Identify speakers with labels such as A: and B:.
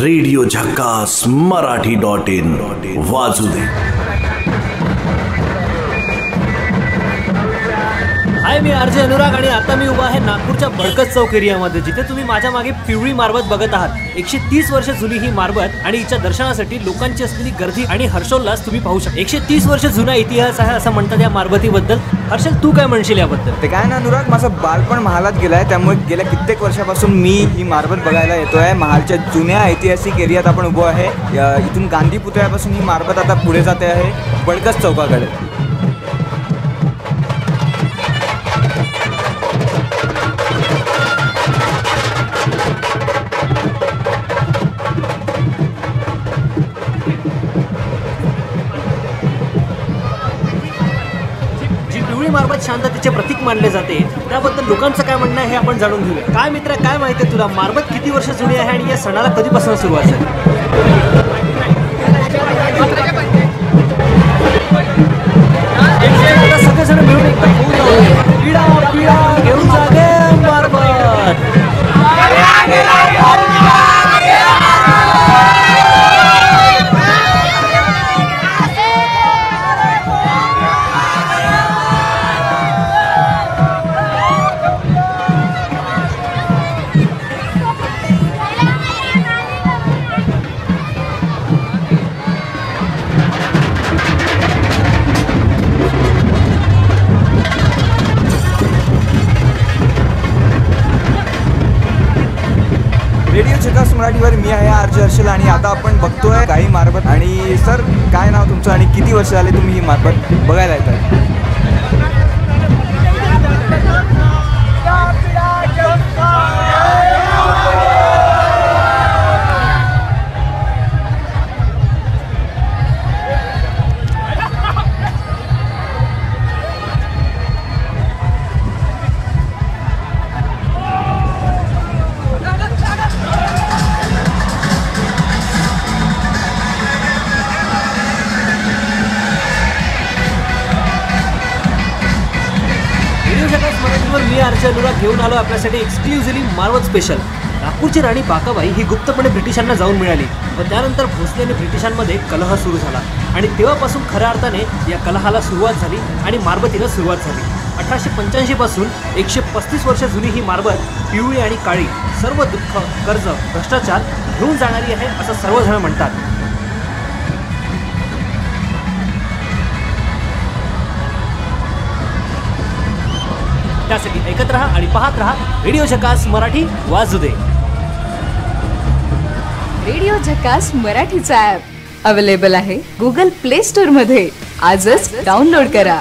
A: Radio झक्कास मराठी.in वाजू दे।
B: हाय, मी RJ अनुराग आणि आता मी उभा आहे नागपूरच्या बडकत चौक एरियामध्ये, जिथे तुम्ही माझ्या मागे पिवळी मारबत बघत आहात। 130 वर्ष जुनी ही मारबत आणि हिच्या दर्शनासाठी लोकांची असलेली गर्दी आणि हर्षोल्लास तुम्ही पाहू शकता। 130 वर्ष जुना इतिहास आहे असं म्हणतात या मारबतीबद्दल। हर्षल, तू काय म्हणशील याबद्दल?
C: ते काय ना अनुराग, माझं बालपण महालात गेलाय, त्यामुळे गेल्या कित्येक वर्षापासून मी ही मारबत बघायला येतोय। महालच्या जुन्या ऐतिहासिक एरियात आपण उभो आहे। इथून गांधी पुतळ्यापासून ही मारबत आता पुढे जाते आहे बडकत चौकाकडे।
B: मारबत शांततेचे प्रतीक मानले जाते, त्याबद्दल लोकांचं काय म्हणणं आहे हे आपण जाणून घेऊया। काय मित्र, काय माहिती तुला, मारबत किती वर्ष जुनी आहे आणि या सणाला कधीपासून सुरुवात झाली? सगळेजण मिळून एकदा पिढा पिढा घेऊन जागे मारबत।
C: रेडिओ झक्कास मराठीवर मी आहे आरजे हर्षल आणि आता आपण बघतोय काही मारबत। आणि सर, काय नाव तुमचं आणि किती वर्ष झाले तुम्ही ही मारबत बघायला येत आहे?
B: मी आरजे अनुराग घेऊन आलो आपल्यासाठी एक्सक्लुझिव्हली मारबत स्पेशल। नागपूरची राणी बाकाबाई ही गुप्तपणे ब्रिटिशांना जाऊन मिळाली व त्यानंतर भोसले आणि ब्रिटिशांमध्ये कलह सुरू झाला आणि तेव्हापासून खऱ्या अर्थाने या कलहाला सुरुवात झाली आणि मारबतीला सुरुवात झाली। 1885 पासून 135 वर्ष जुनी ही मारबत पिवळी आणि काळी, सर्व दुःख, कर्ज, भ्रष्टाचार घेऊन जाणारी आहे असं सर्वजण म्हणतात। त्यासाठी ऐकत रहा आणि पाहत रहा रेडिओ झक्कास मराठी वाजू दे।
D: रेडिओ झक्कास मराठीचा ॲप अवेलेबल आहे गुगल प्ले स्टोअर मध्ये। आजच डाउनलोड करा।